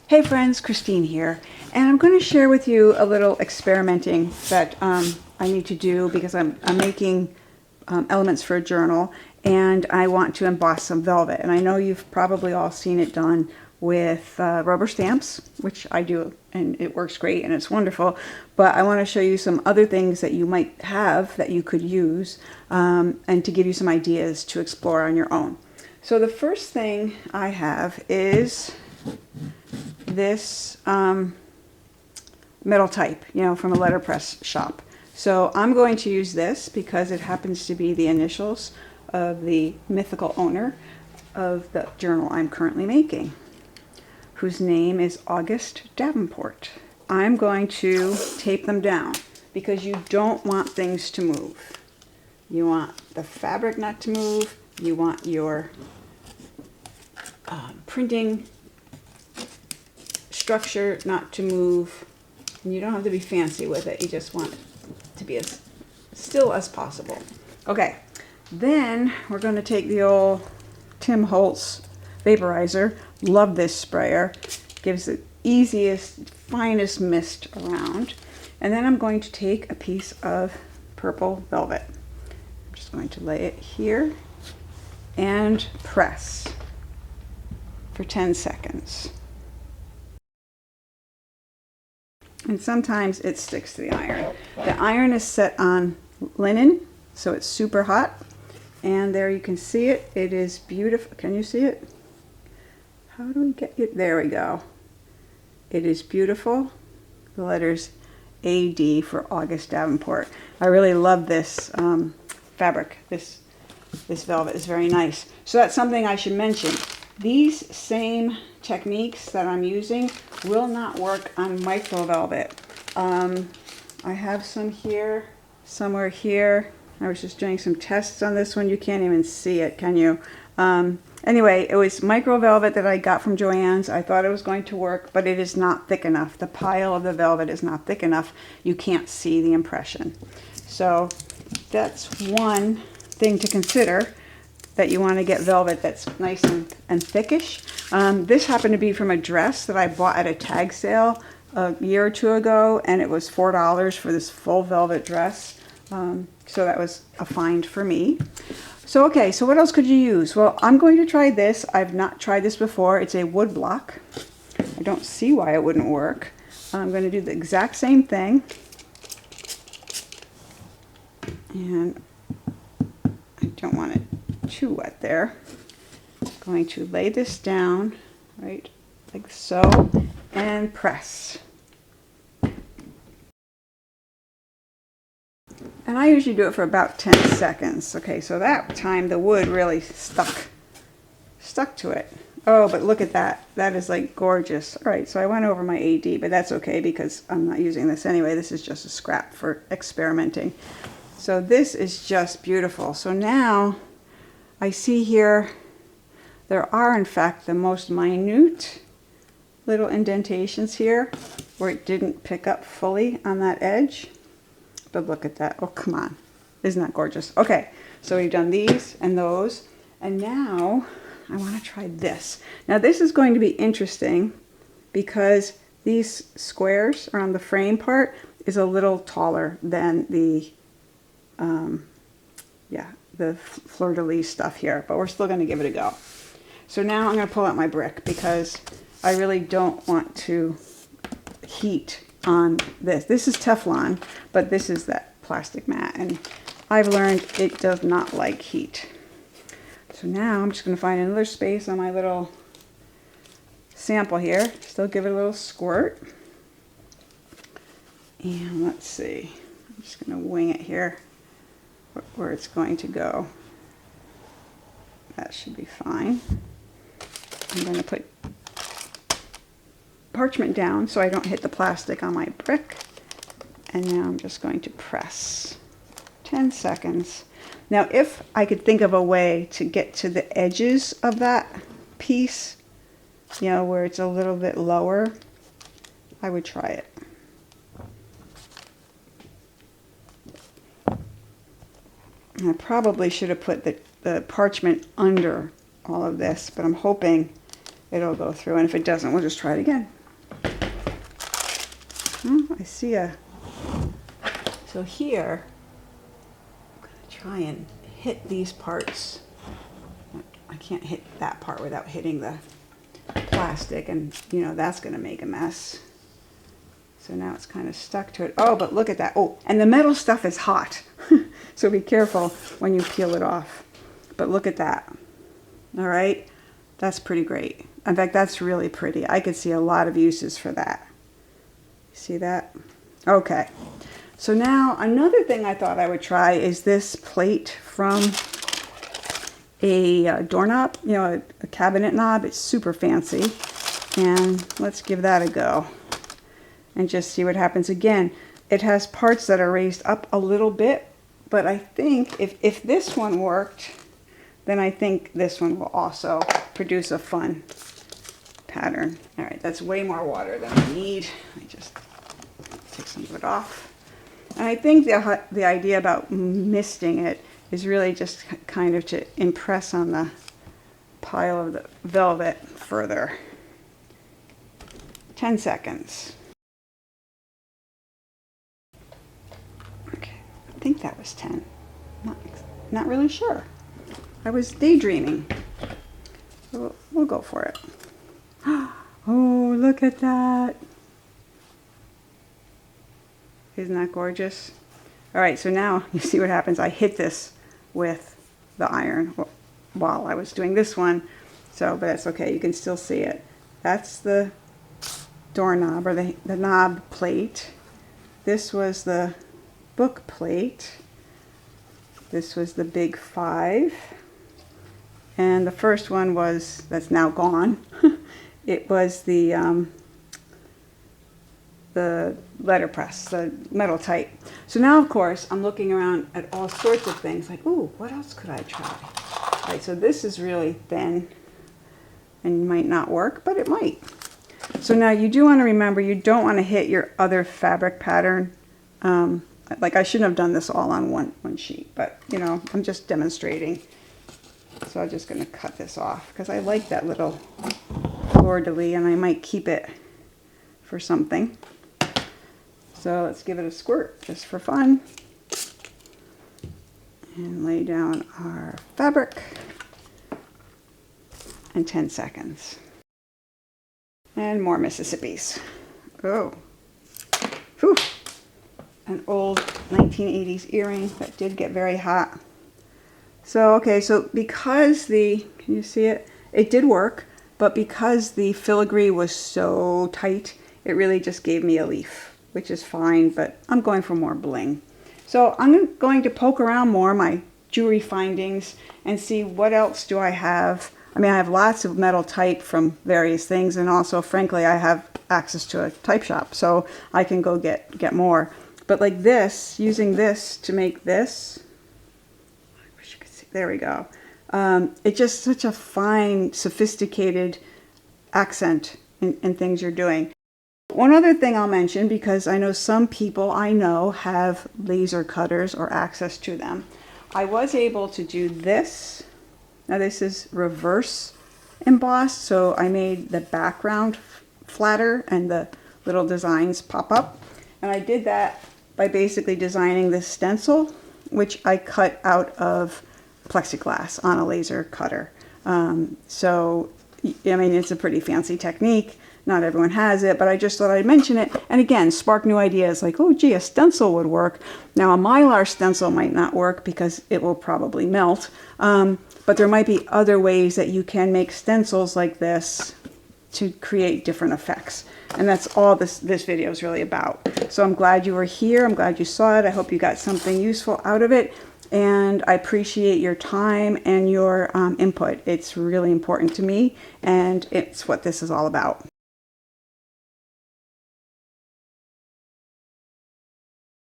Hey friends, Christine here, and I'm going to share with you a little experimenting that I need to do because I'm making elements for a journal, and I want to emboss some velvet. And I know you've probably all seen it done with rubber stamps, which I do, and it works great and it's wonderful. But I want to show you some other things that you might have that you could use, and to give you some ideas to explore on your own. So the first thing I have is this metal type, from a letterpress shop. So I'm going to use this because it happens to be the initials of the mythical owner of the journal I'm currently making, whose name is August Davenport. I'm going to tape them down because you don't want things to move. You want the fabric not to move. You want your printing structure not to move, and you don't have to be fancy with it. You just want it to be as still as possible. Okay, then we're going to take the old Tim Holtz vaporizer. Love this sprayer. Gives the easiest, finest mist around. And then I'm going to take a piece of purple velvet. I'm just going to lay it here and press for 10 seconds. And sometimes it sticks to the iron. The iron is set on linen, so it's super hot. And there you can see it. It is beautiful. Can you see it? How do we get it? There we go. It is beautiful. The letters AD for August Davenport. I really love this fabric. This velvet is very nice. So that's something I should mention. These same techniques that I'm using will not work on micro velvet. I have some here, somewhere here. I was just doing some tests on this one. You can't even see it, can you? Anyway, it was micro velvet that I got from Joann's. I thought it was going to work, but it is not thick enough. The pile of the velvet is not thick enough. You can't see the impression. So that's one thing to consider, that you want to get velvet that's nice and thickish. This happened to be from a dress that I bought at a tag sale a year or two ago, and it was $4 for this full velvet dress. So that was a find for me. So okay, so what else could you use? Well, I'm going to try this. I've not tried this before. It's a wood block. I don't see why it wouldn't work. I'm going to do the exact same thing. And I don't want it too wet there. I'm going to lay this down, right, like so, and press. And I usually do it for about 10 seconds. Okay, so that time the wood really stuck to it. Oh, but look at that. That is like gorgeous. All right, so I went over my AD, but that's okay because I'm not using this anyway. This is just a scrap for experimenting. So this is just beautiful. So now I see here there are in fact the most minute little indentations here where it didn't pick up fully on that edge. But look at that. Oh, come on. Isn't that gorgeous? Okay, so we've done these and those. And now I want to try this. Now this is going to be interesting because these squares around the frame part is a little taller than the the fleur-de-lis stuff here, but we're still going to give it a go. So now I'm going to pull out my brick because I really don't want to heat on this. This is Teflon, but this is that plastic mat, and I've learned it does not like heat. So now I'm just going to find another space on my little sample here. Still give it a little squirt. And let's see. I'm just going to wing it here where it's going to go. That should be fine. I'm going to put parchment down so I don't hit the plastic on my brick. And now I'm just going to press 10 seconds. Now if I could think of a way to get to the edges of that piece, where it's a little bit lower, I would try it. I probably should have put the parchment under all of this, but I'm hoping it'll go through. And if it doesn't, we'll just try it again. I see so here, I'm going to try and hit these parts. I can't hit that part without hitting the plastic, and you know, that's going to make a mess. So now it's kind of stuck to it. Oh, but look at that. Oh, and the metal stuff is hot. So be careful when you peel it off. But look at that. All right. That's pretty great. In fact, that's really pretty. I could see a lot of uses for that. See that? Okay. So now another thing I thought I would try is this plate from a doorknob, you know, a cabinet knob. It's super fancy. And let's give that a go and just see what happens. Again, it has parts that are raised up a little bit, but I think if this one worked, then I think this one will also produce a fun pattern. All right, that's way more water than I need. I just take some of it off. And I think the idea about misting it is really just kind of to impress on the pile of the velvet further. 10 seconds. Okay, I think that was 10. Not really sure. I was daydreaming. We'll go for it. Oh, look at that. Isn't that gorgeous? All right, so now you see what happens. I hit this with the iron while I was doing this one. So, but that's okay. You can still see it. That's the doorknob, or the knob plate. This was the book plate. This was the big 5. And the first one was, that's now gone. It was the letterpress, the metal type. So now, of course, I'm looking around at all sorts of things like, ooh, what else could I try? All right, so this is really thin and might not work, but it might. So now you do want to remember, you don't want to hit your other fabric pattern. Like I shouldn't have done this all on one sheet, but you know, I'm just demonstrating. So I'm just going to cut this off because I like that little fleur-de-lis and I might keep it for something. So let's give it a squirt just for fun. And lay down our fabric. And 10 seconds. And more Mississippis. Oh. Whew. An old 1980s earring that did get very hot. So, okay, so because can you see it? It did work, but because the filigree was so tight, it really just gave me a leaf, which is fine, but I'm going for more bling. So I'm going to poke around more my jewelry findings and see what else do I have. I mean, I have lots of metal type from various things, and also, frankly, I have access to a type shop, so I can go get more. But like this, using this to make this, I wish you could see, there we go. It's just such a fine, sophisticated accent in things you're doing. One other thing I'll mention, because I know some people I know have laser cutters or access to them. I was able to do this. Now this is reverse embossed, so I made the background flatter and the little designs pop up. And I did that by basically designing this stencil, which I cut out of plexiglass on a laser cutter. So, I mean, it's a pretty fancy technique. Not everyone has it, but I just thought I'd mention it. And again, spark new ideas like, oh, gee, a stencil would work. Now, a Mylar stencil might not work because it will probably melt. But there might be other ways that you can make stencils like this to create different effects. And that's all this video is really about. So I'm glad you were here. I'm glad you saw it. I hope you got something useful out of it. And I appreciate your time and your input. It's really important to me, and it's what this is all about.